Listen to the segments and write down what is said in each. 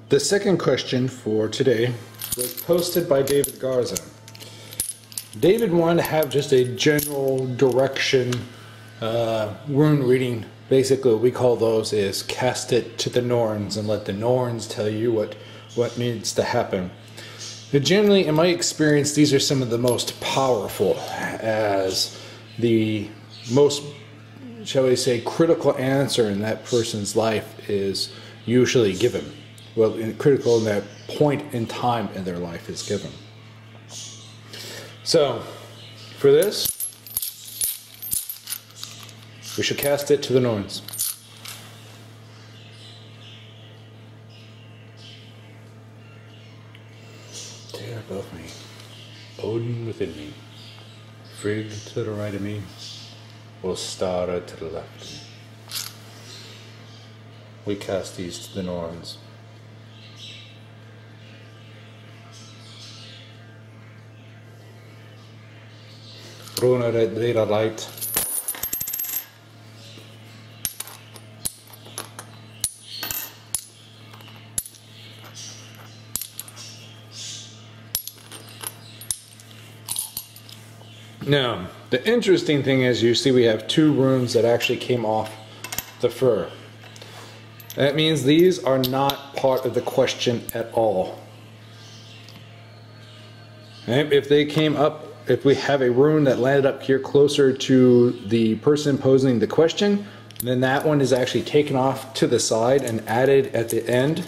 The second question for today was posted by David Garza. David wanted to have just a general direction rune reading. Basically what we call those is cast it to the Norns and let the Norns tell you what needs to happen. But generally, in my experience, these are some of the most powerful, as the most, shall we say, critical answer in that person's life is usually given. Well, critical in that point in time in their life is given. So, for this, we should cast it to the Norns. There above me, Odin within me, Frigg to the right of me, Ostara to the left of me. We cast these to the Norns. Rune Reading light. Now, the interesting thing is, you see we have two runes that actually came off the fur. That means these are not part of the question at all. And if they came up, if we have a rune that landed up here closer to the person posing the question, then that one is actually taken off to the side and added at the end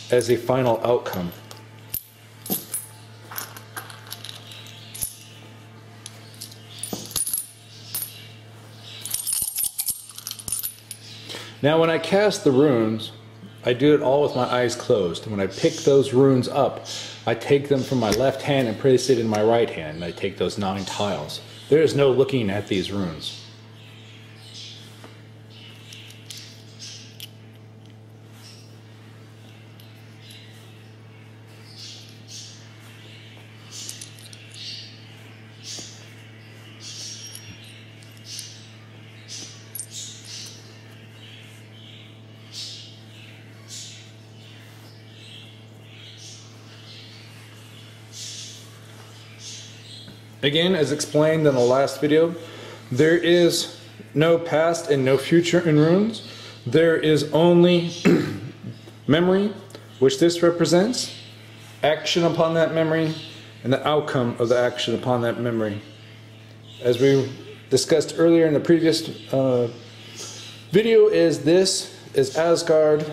as a final outcome. Now when I cast the runes, I do it all with my eyes closed. When I pick those runes up, I take them from my left hand and place it in my right hand. And I take those 9 tiles. There is no looking at these runes. Again, as explained in the last video, there is no past and no future in runes. There is only memory, which this represents, action upon that memory, and the outcome of the action upon that memory. As we discussed earlier in the previous video, this is Asgard,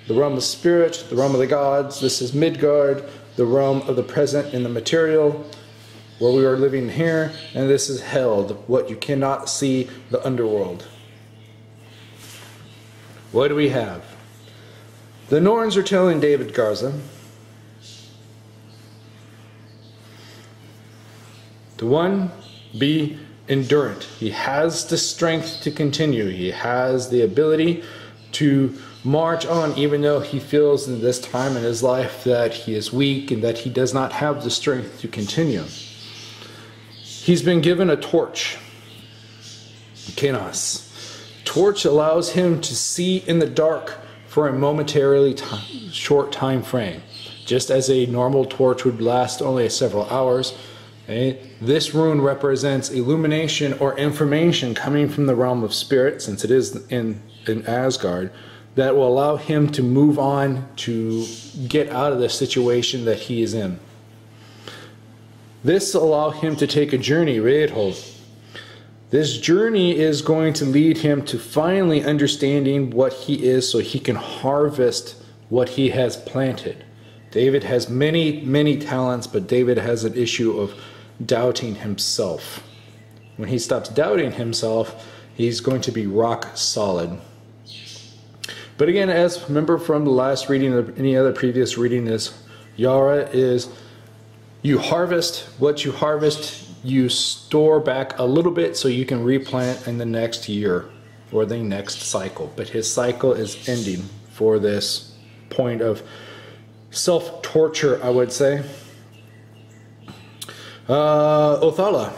the realm of spirit, the realm of the gods. This is Midgard, the realm of the present in the material, where we are living here, and this is Held, what you cannot see, the underworld. What do we have? The Norns are telling David Garza to one, be endurant. He has the strength to continue. He has the ability to march on, even though he feels in this time in his life that he is weak and that he does not have the strength to continue. He's been given a torch, Kenos. Torch allows him to see in the dark for a momentarily short time frame. Just as a normal torch would last only several hours, this rune represents illumination or information coming from the realm of spirit, since it is in Asgard, that will allow him to move on, to get out of the situation that he is in. This will allow him to take a journey, Readhold. This journey is going to lead him to finally understanding what he is, so he can harvest what he has planted. David has many, many talents, but David has an issue of doubting himself. When he stops doubting himself, he's going to be rock solid. But again, as remember from the last reading or any other previous reading, is Yara is, you harvest what you harvest, you store back a little bit so you can replant in the next year or the next cycle. But his cycle is ending for this point of self-torture, I would say. Othala.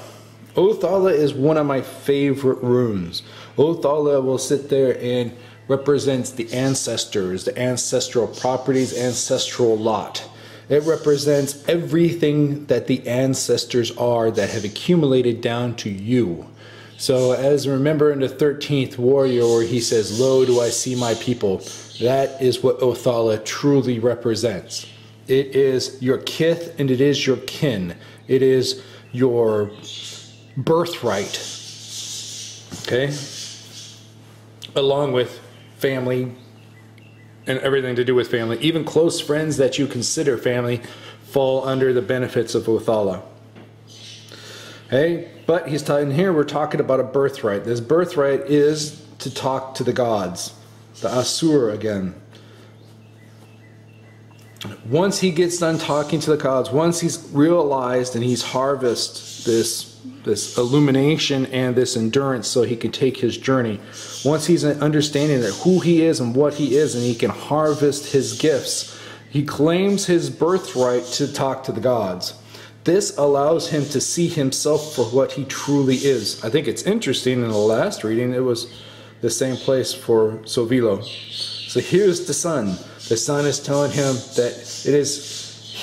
Othala is one of my favorite runes. Othala will sit there and represents the ancestors, the ancestral properties, ancestral lot. It represents everything that the ancestors are that have accumulated down to you. So as remember in the 13th warrior where he says, "Lo, do I see my people?" That is what Othala truly represents. It is your kith and it is your kin. It is your birthright. Okay? Along with family and everything to do with family. Even close friends that you consider family fall under the benefits of Othala. Okay? But he's talking here, we're talking about a birthright. This birthright is to talk to the gods. The Asura again. Once he gets done talking to the gods, once he's realized and he's harvested this illumination and this endurance so he can take his journey, once he's understanding that who he is and what he is and he can harvest his gifts, he claims his birthright to talk to the gods. This allows him to see himself for what he truly is. I think it's interesting, in the last reading it was the same place for Sovilo. So here's the sun. The sun is telling him that it is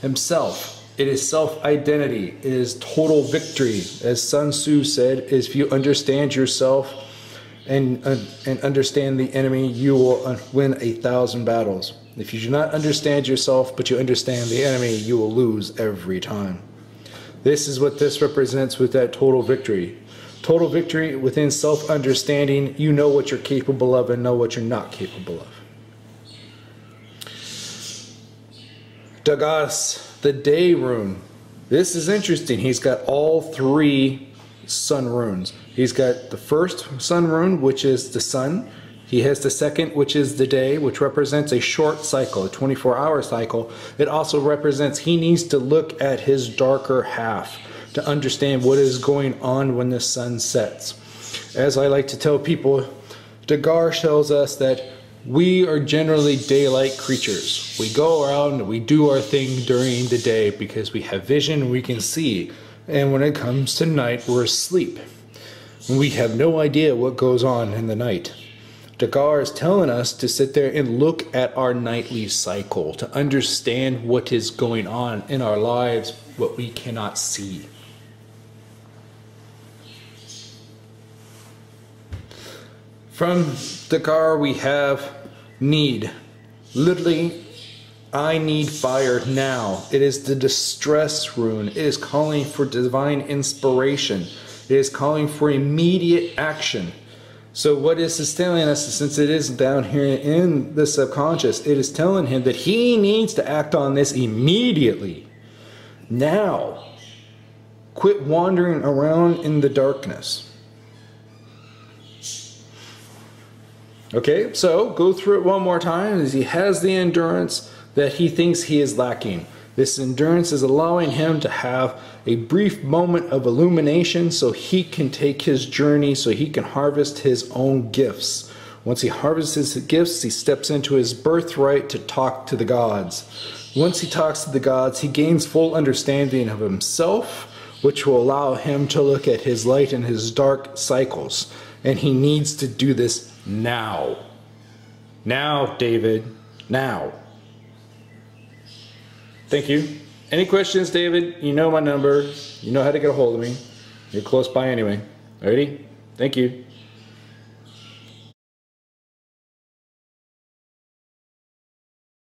himself. It is self-identity. It is total victory. As Sun Tzu said, if you understand yourself and understand the enemy, you will win 1,000 battles. If you do not understand yourself, but you understand the enemy, you will lose every time. This is what this represents with that total victory. Total victory within self-understanding. You know what you're capable of and know what you're not capable of. Dagas, the day rune. This is interesting. He's got all 3 sun runes. He's got the first sun rune, which is the sun. He has the second, which is the day, which represents a short cycle, a 24-hour cycle. It also represents he needs to look at his darker half to understand what is going on when the sun sets. As I like to tell people, Dagar tells us that we are generally daylight creatures. We go around and we do our thing during the day because we have vision, we can see. And when it comes to night, we're asleep. And we have no idea what goes on in the night. Dagar is telling us to sit there and look at our nightly cycle, to understand what is going on in our lives, what we cannot see. From Dagar we have need. Literally, I need fire now. It is the distress rune. It is calling for divine inspiration. It is calling for immediate action. So what this is telling us, since it is down here in the subconscious, it is telling him that he needs to act on this immediately. Now. Quit wandering around in the darkness. Okay, so go through it one more time as he has the endurance that he thinks he is lacking. This endurance is allowing him to have a brief moment of illumination so he can take his journey, so he can harvest his own gifts. Once he harvests his gifts, he steps into his birthright to talk to the gods. Once he talks to the gods, he gains full understanding of himself, which will allow him to look at his light and his dark cycles. And he needs to do this now. Now, David. Now. Thank you. Any questions, David? You know my number. You know how to get a hold of me. You're close by anyway. Alrighty? Thank you.